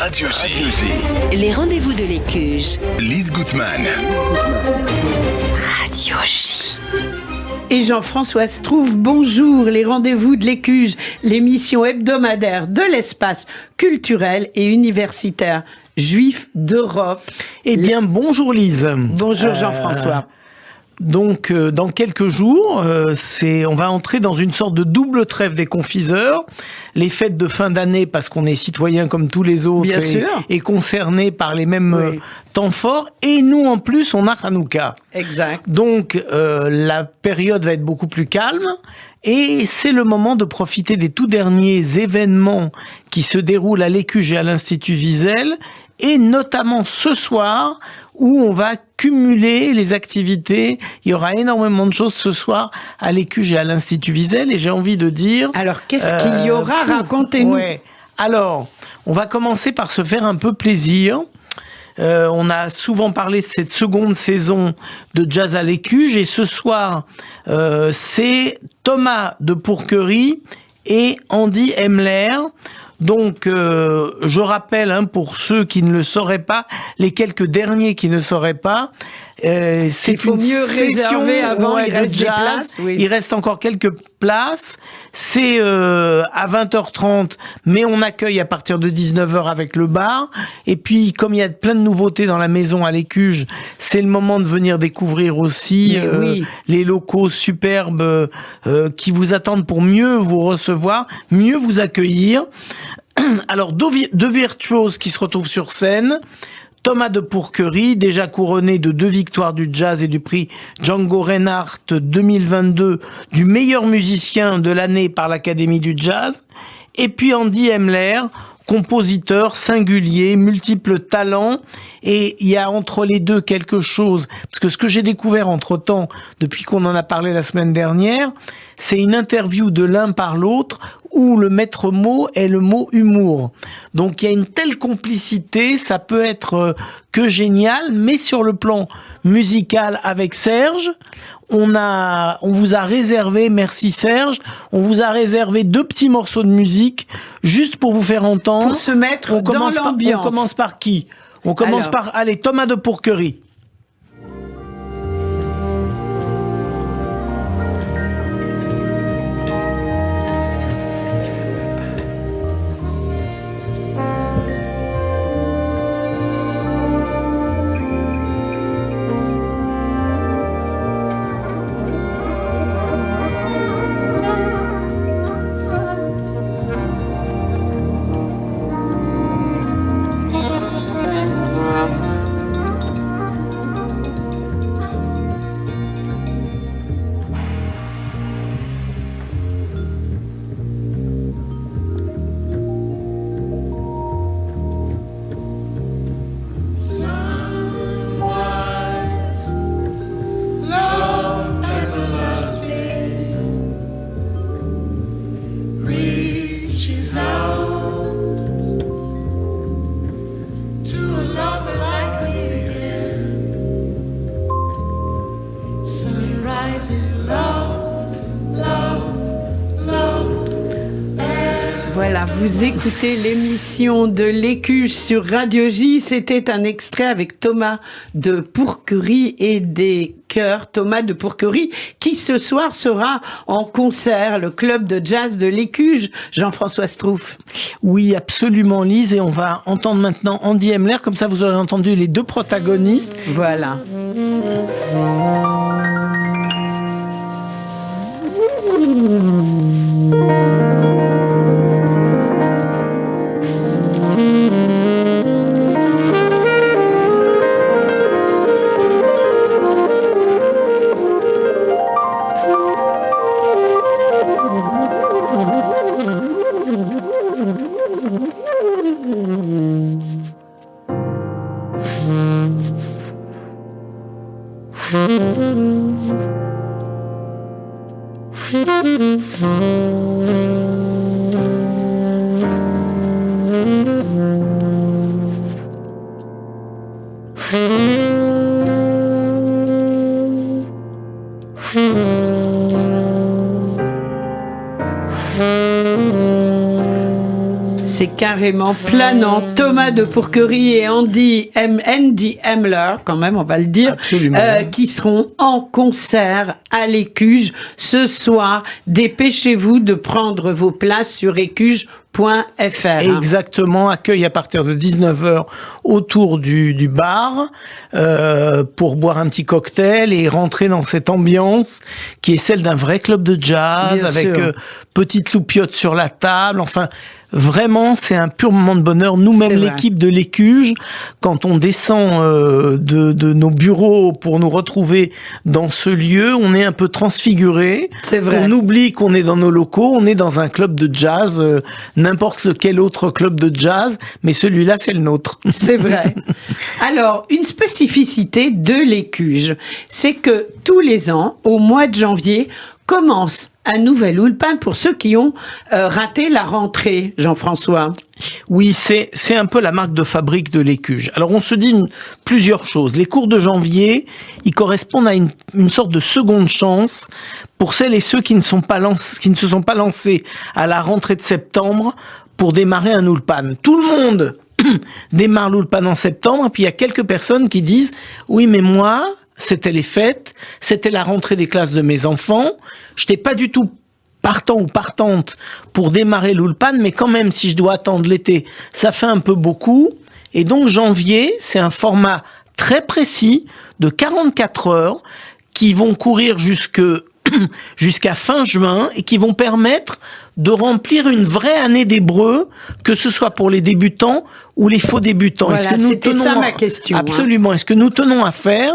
Radio J. Les rendez-vous de l'Écuge. Lise Gutmann. Radio J. Et Jean-François Strouf, bonjour. Les rendez-vous de l'Écuge, l'émission hebdomadaire de l'espace culturel et universitaire juif d'Europe. Eh bien, bonjour Lise. Bonjour Jean-François. Donc, dans quelques jours, on va entrer dans une sorte de double trêve des confiseurs. Les fêtes de fin d'année, parce qu'on est citoyen comme tous les autres et concerné par les mêmes temps forts. Et nous, en plus, on a Hanouka. Exact. Donc, la période va être beaucoup plus calme. Et c'est le moment de profiter des tout derniers événements qui se déroulent à l'Écuge et à l'Institut Wiesel. Et notamment ce soir, où on va cumuler les activités. Il y aura énormément de choses ce soir à l'Écuge et à l'Institut Wiesel. Et j'ai envie de dire... Alors, qu'est-ce qu'il y aura? Racontez-nous. Alors, on va commencer par se faire un peu plaisir. On a souvent parlé de cette seconde saison de Jazz à l'Écuge. Et ce soir, c'est Thomas de Pourquerie et Andy Hemler. Donc, je rappelle, pour ceux qui ne le sauraient pas, les quelques derniers qui ne sauraient pas, c'est une mieux session avant, il reste de des jazz. places, oui. Il reste encore quelques places. C'est à 20h30, mais on accueille à partir de 19h avec le bar. Et puis, comme il y a plein de nouveautés dans la maison à l'Écuge, c'est le moment de venir découvrir aussi les locaux superbes qui vous attendent pour mieux vous recevoir, mieux vous accueillir. Alors, deux virtuoses qui se retrouvent sur scène. Thomas de Pourquerie, déjà couronné de 2 victoires du jazz et du prix Django Reinhardt 2022 du meilleur musicien de l'année par l'Académie du jazz. Et puis Andy Hemler, compositeur singulier, multiples talents. Et il y a entre les deux quelque chose, parce que ce que j'ai découvert entre-temps, depuis qu'on en a parlé la semaine dernière, c'est une interview de l'un par l'autre où le maître mot est le mot humour. Donc il y a une telle complicité, ça peut être que génial, mais sur le plan musical avec Serge, on vous a réservé, merci Serge, on vous a réservé 2 petits morceaux de musique juste pour vous faire entendre. Pour se mettre dans l'ambiance. On commence par qui? On commence par, Thomas de Pourquerie. Voilà, vous écoutez l'émission de l'Écuge sur Radio J. C'était un extrait avec Thomas de Pourquerie et des chœurs. Thomas de Pourquerie qui ce soir sera en concert, le club de jazz de l'Écuge. Jean-François Strouf. Oui, absolument Lise. Et on va entendre maintenant Andy Hemler. Comme ça, vous aurez entendu les 2 protagonistes. Voilà. c'est carrément planant. Thomas de Pourquerie et Andy Hemler, quand même, on va le dire, qui seront en concert à l'Écuge ce soir. Dépêchez-vous de prendre vos places sur écuge.fr. Exactement, accueil à partir de 19h autour du bar pour boire un petit cocktail et rentrer dans cette ambiance qui est celle d'un vrai club de jazz. Bien avec petite loupiote sur la table, enfin vraiment c'est un pur moment de bonheur. Nous-mêmes l'équipe de l'Écuge, quand on descend de nos bureaux pour nous retrouver dans ce lieu, on est un peu transfiguré. C'est vrai. On oublie qu'on est dans nos locaux, on est dans un club de jazz, n'importe lequel autre club de jazz, mais celui-là c'est le nôtre. C'est vrai. Alors, une spécificité de l'Écuge, c'est que tous les ans, au mois de janvier, commence un nouvel Ulpan pour ceux qui ont raté la rentrée, Jean-François. Oui, c'est un peu la marque de fabrique de l'Écuge. Alors on se dit plusieurs choses. Les cours de janvier, ils correspondent à une sorte de seconde chance pour celles et ceux qui ne se sont pas lancés à la rentrée de septembre pour démarrer un Ulpan. Tout le monde démarre l'Ulpan en septembre, et puis il y a quelques personnes qui disent « Oui, mais moi, c'était les fêtes, c'était la rentrée des classes de mes enfants, je n'étais pas du tout partant ou partante pour démarrer l'Ulpan, mais quand même, si je dois attendre l'été, ça fait un peu beaucoup. » Et donc janvier, c'est un format très précis de 44 heures qui vont courir jusqu'à fin juin et qui vont permettre de remplir une vraie année d'hébreu, que ce soit pour les débutants ou les faux débutants. Voilà, c'était ça ma question. Absolument. Et ce que nous tenons à faire,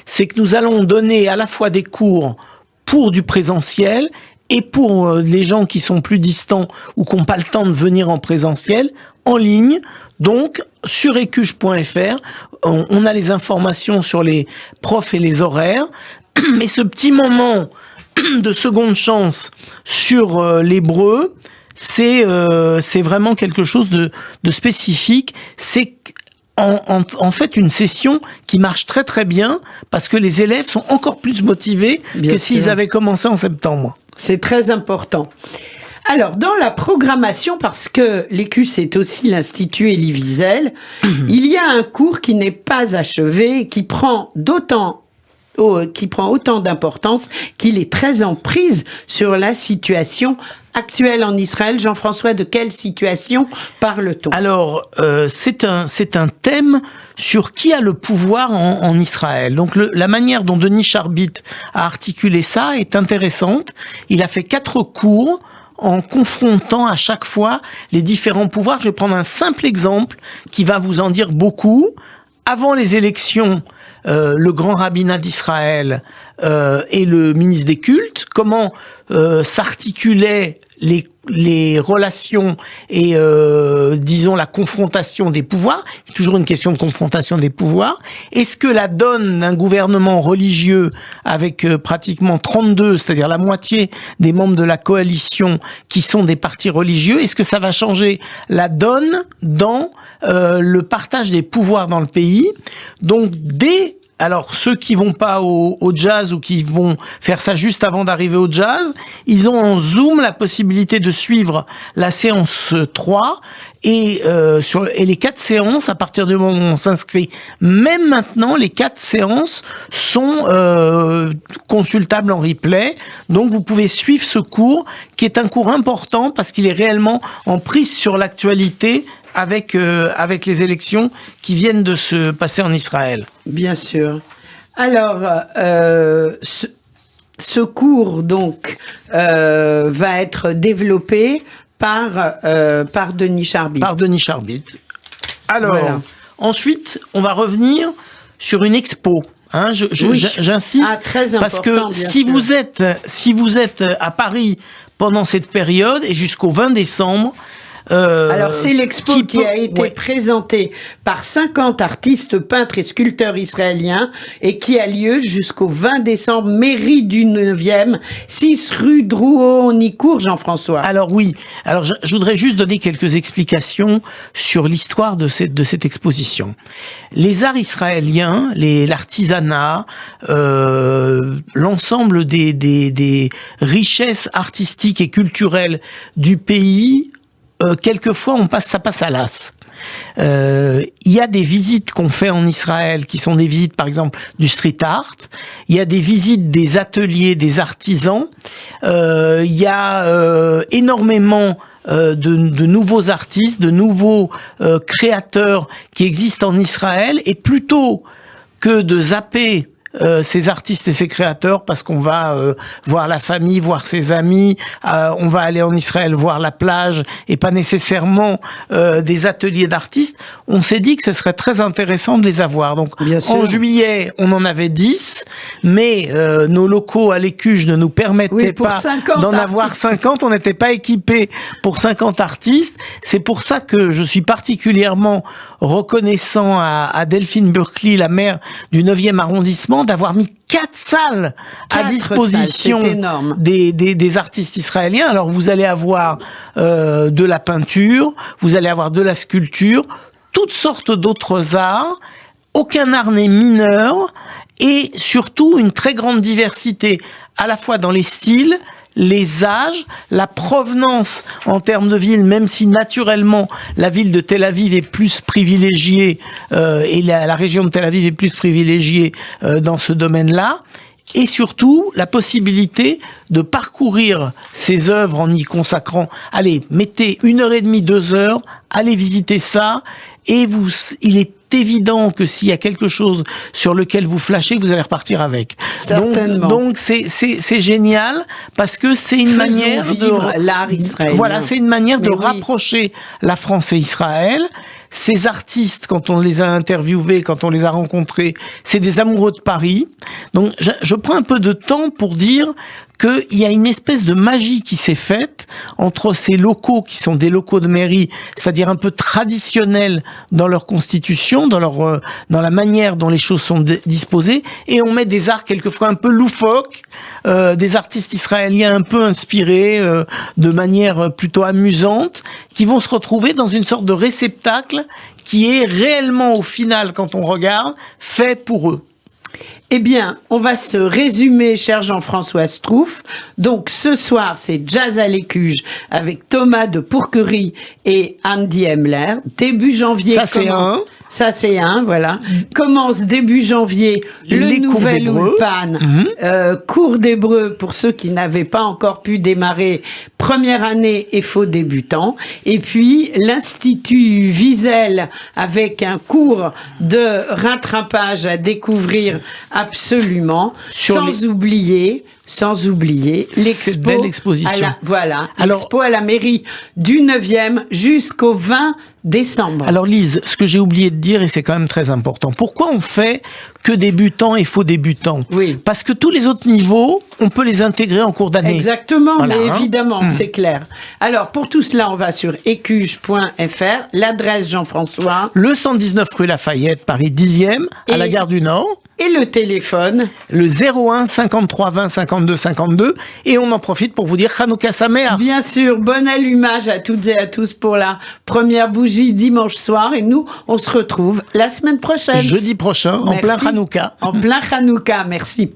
c'est que nous allons donner à la fois des cours pour du présentiel et pour les gens qui sont plus distants ou qui n'ont pas le temps de venir en présentiel, en ligne. Donc, sur écuge.fr, on a les informations sur les profs et les horaires. Mais ce petit moment de seconde chance sur l'hébreu, c'est vraiment quelque chose de spécifique. C'est en fait une session qui marche très très bien parce que les élèves sont encore plus motivés que s'ils avaient commencé en septembre. C'est très important. Alors, dans la programmation, parce que l'Écuge, c'est aussi l'Institut Elie Wiesel, il y a un cours qui n'est pas achevé, qui prend autant d'importance qu'il est très en prise sur la situation actuelle en Israël. Jean-François, de quelle situation parle-t-on? Alors, c'est un thème sur qui a le pouvoir en Israël. Donc, la manière dont Denis Charbit a articulé ça est intéressante. Il a fait 4 cours en confrontant à chaque fois les différents pouvoirs. Je vais prendre un simple exemple qui va vous en dire beaucoup. Avant les élections, le grand rabbinat d'Israël et le ministre des cultes, comment s'articulaient les relations et disons la confrontation des pouvoirs. C'est toujours une question de confrontation des pouvoirs. Est-ce que la donne d'un gouvernement religieux avec pratiquement 32, c'est-à-dire la moitié des membres de la coalition qui sont des partis religieux, est-ce que ça va changer la donne dans le partage des pouvoirs dans le pays? Donc alors, ceux qui vont pas au jazz ou qui vont faire ça juste avant d'arriver au jazz, ils ont en Zoom la possibilité de suivre la séance 3 et les 4 séances, à partir du moment où on s'inscrit, même maintenant, les 4 séances sont consultables en replay. Donc, vous pouvez suivre ce cours qui est un cours important parce qu'il est réellement en prise sur l'actualité avec les élections qui viennent de se passer en Israël. Bien sûr. Alors, ce cours donc va être développé par Denis Charbit. Par Denis Charbit. Alors, ensuite, on va revenir sur une expo. J'insiste très parce que si vous êtes à Paris pendant cette période et jusqu'au 20 décembre, alors c'est l'expo qui a été présentée par 50 artistes, peintres et sculpteurs israéliens et qui a lieu jusqu'au 20 décembre, mairie du 9e, 6 rue Drouot-Nicourt, Jean-François. Alors oui, je voudrais juste donner quelques explications sur l'histoire de cette exposition. Les arts israéliens, l'artisanat, l'ensemble des richesses artistiques et culturelles du pays quelquefois ça passe à l'as. Il y a des visites qu'on fait en Israël qui sont des visites par exemple du street art, il y a des visites des ateliers des artisans, il y a énormément de nouveaux artistes, de nouveaux créateurs qui existent en Israël, et plutôt que de zapper ces artistes et ces créateurs parce qu'on va voir la famille, voir ses amis, on va aller en Israël voir la plage et pas nécessairement des ateliers d'artistes, on s'est dit que ce serait très intéressant de les avoir. Donc en juillet, on en avait 10, mais nos locaux à l'Écuge ne nous permettaient pas d'en avoir 50, on n'était pas équipés pour 50 artistes. C'est pour ça que je suis particulièrement reconnaissant à Delphine Burkli, la maire du 9e arrondissement, d'avoir mis 4 salles à disposition des artistes israéliens. Alors vous allez avoir de la peinture, vous allez avoir de la sculpture, toutes sortes d'autres arts, aucun art n'est mineur, et surtout une très grande diversité, à la fois dans les styles, les âges, la provenance en termes de ville, même si naturellement la ville de Tel Aviv est plus privilégiée et la région de Tel Aviv est plus privilégiée dans ce domaine-là, et surtout la possibilité de parcourir ces œuvres en y consacrant, allez, mettez 1h30, 2 heures, allez visiter ça, et il est évident que s'il y a quelque chose sur lequel vous flashez, vous allez repartir avec. Donc c'est génial parce que c'est une manière de l'art israélien. Voilà, c'est une manière de rapprocher la France et Israël. Ces artistes, quand on les a interviewés, quand on les a rencontrés, c'est des amoureux de Paris. Donc je prends un peu de temps pour dire qu'il y a une espèce de magie qui s'est faite entre ces locaux qui sont des locaux de mairie, c'est-à-dire un peu traditionnels dans leur constitution, dans la manière dont les choses sont disposées, et on met des arts quelquefois un peu loufoques, des artistes israéliens un peu inspirés, de manière plutôt amusante, qui vont se retrouver dans une sorte de réceptacle qui est réellement, au final, quand on regarde, fait pour eux. Eh bien, on va se résumer, cher Jean-François Strouf. Donc, ce soir, c'est Jazz à l'Écuge avec Thomas de Pourquerie et Andy Emler. Début janvier, ça c'est un, voilà. Commence début janvier le nouvel Ulpan, cours d'hébreu pour ceux qui n'avaient pas encore pu démarrer, première année et faux débutants. Et puis, l'Institut Wiesel avec un cours de rattrapage à découvrir absolument, sans oublier l'expo, belle exposition. L'expo à la mairie du 9e jusqu'au 20 décembre. Alors Lise, ce que j'ai oublié de dire, et c'est quand même très important, pourquoi on fait que débutants et faux débutants? Oui. Parce que tous les autres niveaux, on peut les intégrer en cours d'année. Exactement, voilà, mais évidemment, c'est clair. Alors, pour tout cela, on va sur écuge.fr, l'adresse Jean-François. Le 119 rue Lafayette, Paris 10e, à la gare du Nord. Et le téléphone? Le 01 53 20 52 52. Et on en profite pour vous dire Hanouka Sameach. Bien sûr, bon allumage à toutes et à tous pour la première bougie dimanche soir. Et nous, on se retrouve la semaine prochaine. Jeudi prochain, en plein Hanouka. En plein Hanouka, merci.